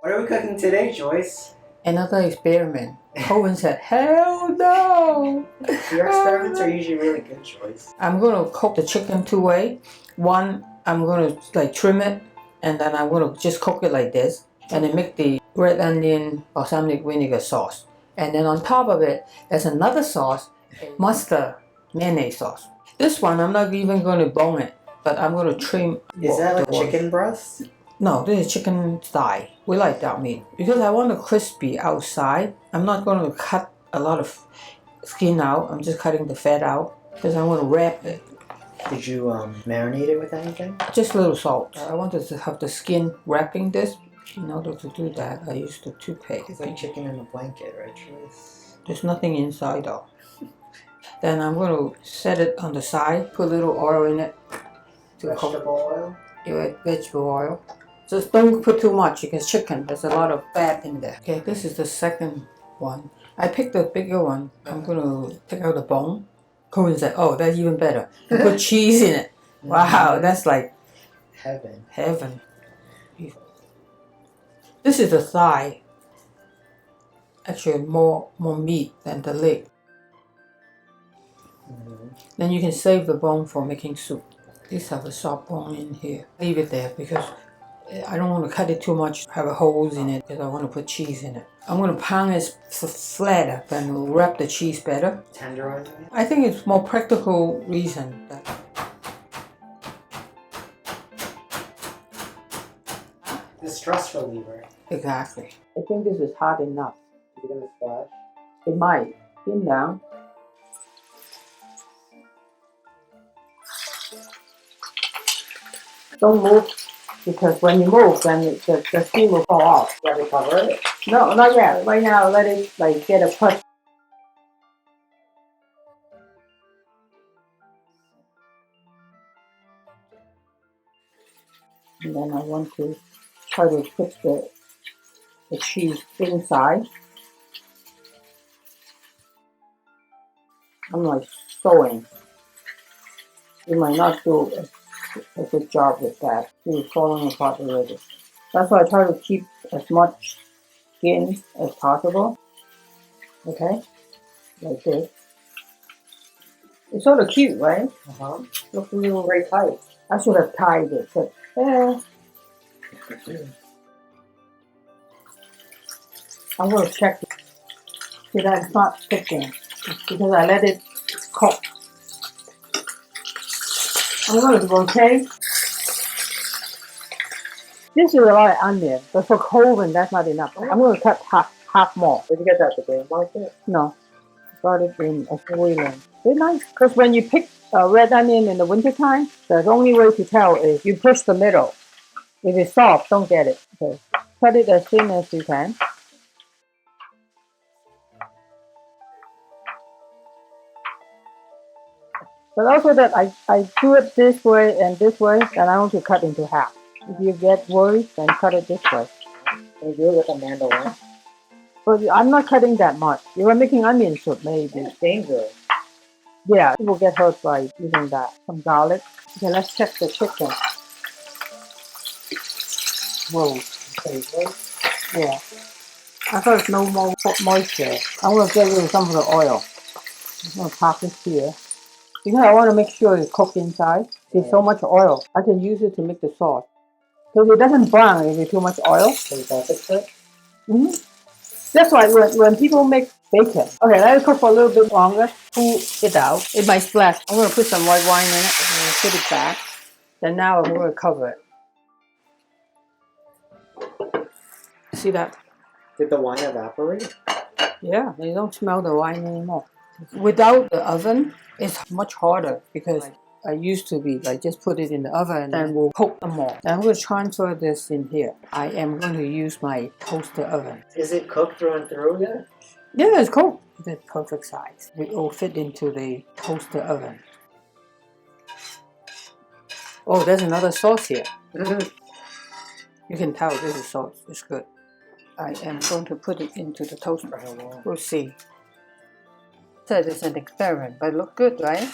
What are we cooking today, Joyce? Another experiment. Colvin said, hell no! Your experiments are usually really good, Joyce. I'm going to cook the chicken two ways. One, I'm going to trim it, and then I'm going to just cook it like this, and then make the red onion balsamic vinegar sauce. And then on top of it, there's another sauce, mustard mayonnaise sauce. This one, I'm not even going to bone it, but I'm going to trim. Is that like chicken breast? No, this is chicken thigh. We like that meat. Because I want it crispy outside, I'm not going to cut a lot of skin out. I'm just cutting the fat out because I want to wrap it. Did you marinate it with anything? Just a little salt. I wanted to have the skin wrapping this. In order to do that, I used the toothpaste. It's like chicken in a blanket, right, Joyce? There's nothing inside though. Then I'm going to set it on the side, put a little oil in it. Vegetable oil? Yeah, vegetable oil. Just don't put too much because chicken, there's a lot of fat in there. Okay, this is the second one. I picked the bigger one. I'm going to take out the bone. Colvin said, oh, that's even better. And put cheese in it. Wow, that's like heaven. Heaven. This is the thigh. Actually, more meat than the leg. Then you can save the bone for making soup. These have a soft bone in here. Leave it there because I don't want to cut it too much, have holes in it because I want to put cheese in it. I'm going to pound it flatter and wrap the cheese better. Tenderizing it? I think it's more practical reason. The stress reliever. Exactly. I think this is hot enough. Is it going to splash? It might. Pin down. Don't move. Because when you move, then the skin will fall off. You have to cover it? No, not yet. Right now, let it get a push. And then I want to try to put the cheese inside. I'm like sewing. You might not do a good job with that. It's falling apart already. That's why I try to keep as much skin as possible. Okay? Like this. It's sort of cute, right? Looks a little very tight. I should have tied it, but I'm going to check it. See that it's not sticking because I let it cook. I'm going to rotate. This is a lot of onion, but for Colvin, that's not enough. I'm going to cut half more. Did you get that at the green market? No, got it in Australia. They're nice because when you pick red onion in the wintertime, the only way to tell is you push the middle. If it's soft, don't get it. Okay. Cut it as thin as you can. But also that I do it this way and this way, and I want to cut into half. If you get worried, then cut it this way. Can you do it with a mandolin? But I'm not cutting that much. You are making onion soup, maybe. It's dangerous. Yeah, people get hurt by using that. Some garlic. Okay, let's check the chicken. Whoa. Yeah. I thought there's no more moisture. I'm going to get rid of some of the oil. I'm going to pop this here. Because I want to make sure it's cooked inside. There's so much oil. I can use it to make the sauce. So it doesn't burn if it's too much oil. So you got it? That's why when people make bacon. Okay, let it cook for a little bit longer. Pull it out. It might splash. I'm going to put some white wine in it and put it back. Then now I'm going to cover it. See that? Did the wine evaporate? Yeah, you don't smell the wine anymore. Without the oven, it's much harder because I used to be just put it in the oven and we'll cook them more. I'm going to transfer this in here. I am going to use my toaster oven. Is it cooked through and through yet? Yeah, it's cooked. It's perfect size. It will fit into the toaster oven. Oh, there's another sauce here. You can tell this is sauce. It's good. I am going to put it into the toaster. We'll see. Said it's an experiment, but it looks good, right?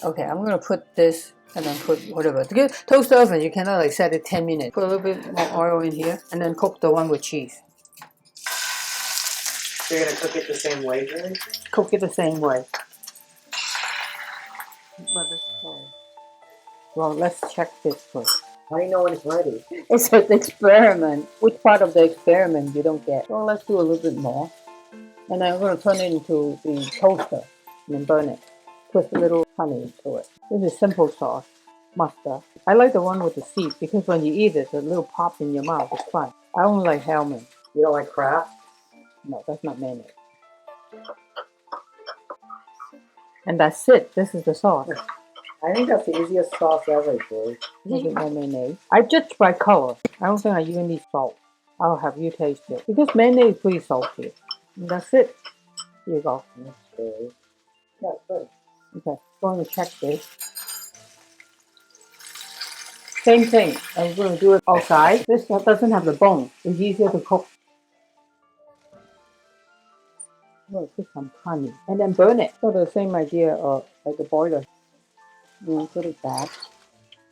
Okay, I'm going to put this And then put whatever. The toaster oven, you cannot like set it 10 minutes. Put a little bit more oil in here and then cook the one with cheese. So you're gonna cook it the same way, Julie? Cook it the same way. Well, let's check this first. How do you know when it's ready? It's an experiment. Which part of the experiment you don't get? Well, let's do a little bit more. And then I'm going to turn it into the toaster and then burn it. Put a little honey into it. This is simple sauce, mustard. I like the one with the seed because when you eat it, the little pop in your mouth is fun. I only like Hellman. You don't like Kraft? No, that's not mayonnaise. And that's it. This is the sauce. I think that's the easiest sauce ever, Julie. A little bit more mayonnaise. I judge by color. I don't think I even need salt. I'll have you taste it. Because mayonnaise is pretty salty. And that's it. Here you go. That's good. Yeah, good. Okay, going to check this. Same thing. I'm going to do it outside. This doesn't have the bone. It's easier to cook. I'm going to put some honey and then burn it. So the same idea of like the boiler. I'm going to put it back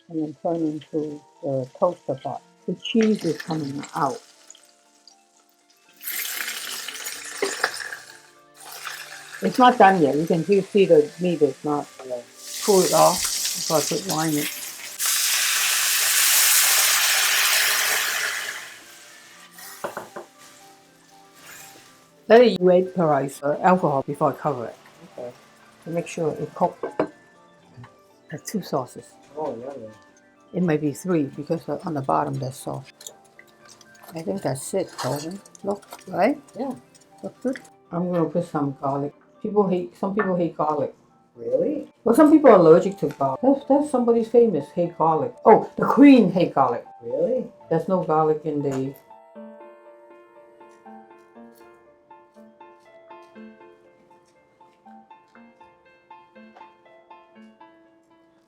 and then turn into the toaster pot. The cheese is coming out. It's not done yet. You can still see the meat is not pulled off. So I put wine in it. Let it vaporize alcohol before I cover it. Okay. To make sure it cooks. There's 2 sauces. Oh, yummy. It might be 3 because on the bottom there's sauce. I think that's it, Colvin. Look, right? Yeah. Looks good. I'm going to put some garlic. Some people hate garlic. Really? Well, some people are allergic to garlic. That's somebody's famous, hate garlic. Oh, the queen hate garlic. Really? There's no garlic in the...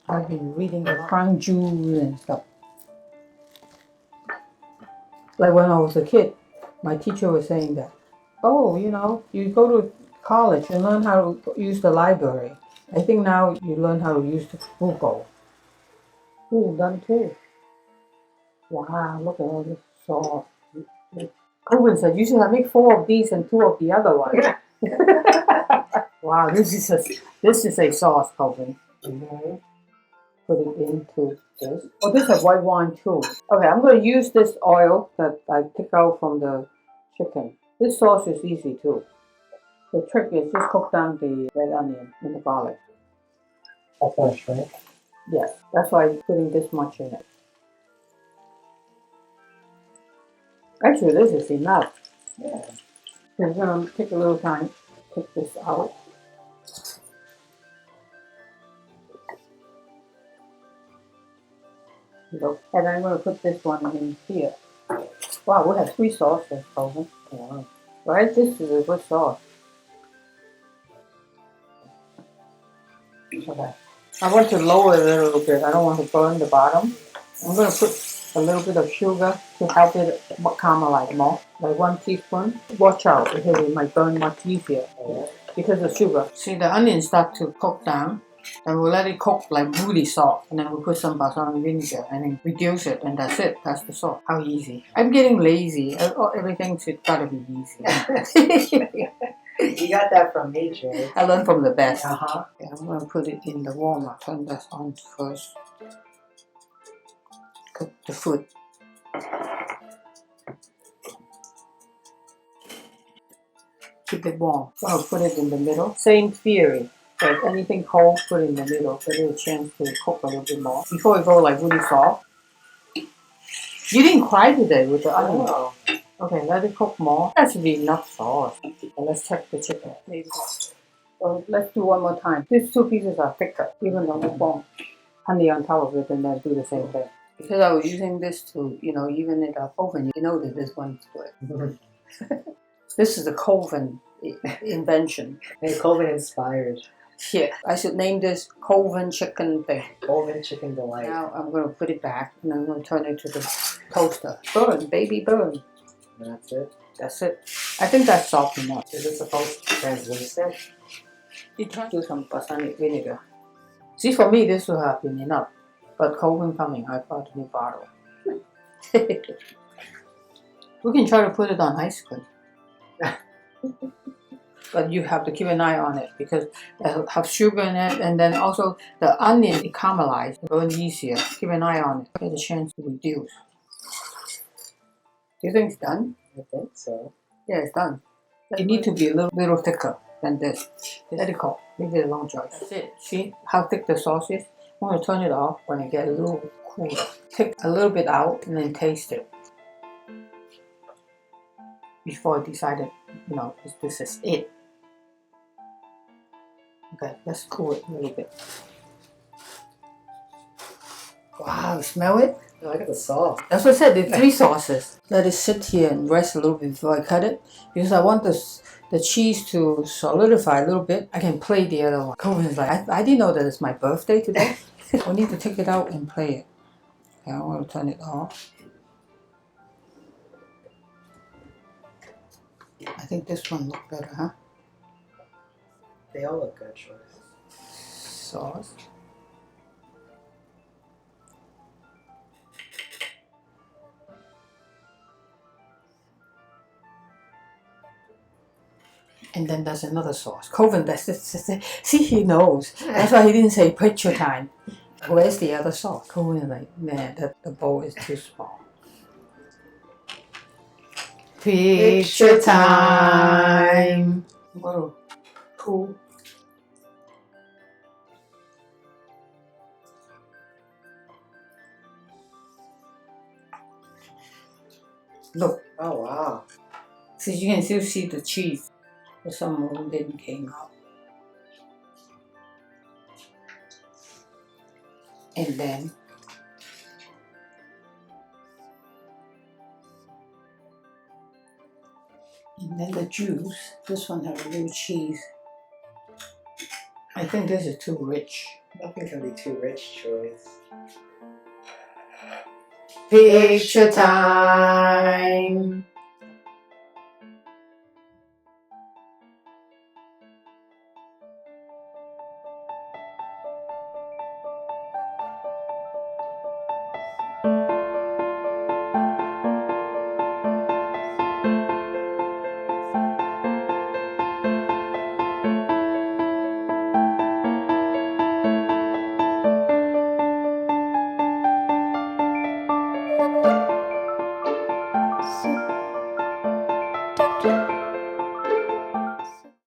I've been reading the crown jewels and stuff. Like when I was a kid, my teacher was saying that, oh, you know, you go to college and learn how to use the library. I think now you learn how to use the Google. Ooh, done too. Wow, look at all this sauce. Colvin said, you should have make 4 of these and 2 of the other ones. Wow, this is a sauce, Colvin. Mm-hmm. Put it into this. Oh, this is white wine too. Okay, I'm going to use this oil that I took out from the chicken. This sauce is easy too. The trick is just cook down the red onion and the garlic. That's fresh, right? Yes, that's why I'm putting this much in it. Actually, this is enough. Yeah. We're going to take a little time to take this out. And I'm going to put this one in here. Wow, we have 3 sauces, Colvin. Wow. Right? This is a good sauce. Okay. I want to lower it a little bit. I don't want to burn the bottom. I'm going to put a little bit of sugar to help it caramelize more. Like 1 teaspoon. Watch out because it might burn much easier because of sugar. See, the onions start to cook down. And we'll let it cook like really soft. And then we'll put some balsamic vinegar and then reduce it. And that's it. That's the sauce. How easy. I'm getting lazy. Everything's gotta be easy. You got that from nature. I learned from the best. Uh-huh. Yeah, I'm going to put it in the warmer. Turn this on first. Cook the food. Keep it warm. So I'll put it in the middle. Same theory. But anything cold, put it in the middle. Give it a chance to cook a little bit more. Before it go like really soft. You didn't cry today with the onion. Oh. Okay, let it cook more. That should be enough sauce. And let's check the chicken. Maybe. So let's do one more time. These 2 pieces are thicker, even though we want honey on top of it and then do the same thing. Because I was using this to, you know, even it up oven, you know that this one's good. This is a Colvin invention. Hey, Colvin inspired. Yeah, I should name this Colvin Chicken thing. Colvin Chicken Delight. Now I'm going to put it back and I'm going to turn it to the toaster. Burn, baby, burn. That's it. That's it. I think that's soft enough. Is it supposed to translucent? You try to do some balsamic vinegar. See, for me, this will have been enough. But Colvin coming, I bought a new bottle. We can try to put it on ice cream. But you have to keep an eye on it because it'll have sugar in it, and then also the onion it caramelized, it burns easier. Keep an eye on it. Get a chance to reduce. Do you think it's done? I think so. Yeah, it's done. It needs to be a little thicker than this. Let it go. Leave it alone, Joyce. That's it. See how thick the sauce is? I'm going to turn it off when it gets a little cooler. Take a little bit out and then taste it. Before I decided, you know, this is it. Okay, let's cool it a little bit. Wow, smell it? Oh, look at the sauce. That's what I said, there's 3 sauces. Let it sit here and rest a little bit before I cut it. Because I want the cheese to solidify a little bit. I can play the other one. Colvin's like, I didn't know that it's my birthday today. We need to take it out and play it. Okay, I want to turn it off. I think this one looks better, huh? They all look good, Joyce. Sauce. And then there's another sauce. Colvin, see, he knows. That's why he didn't say picture time. Where's the other sauce? Colvin's like, man, the bowl is too small. Picture time. Whoa, cool. Look, Oh, wow. so you can still see the cheese. For some of them didn't came out. And then the juice. This one has a little cheese. I think this is too rich. Nothing can be too rich, Joyce. Picture time.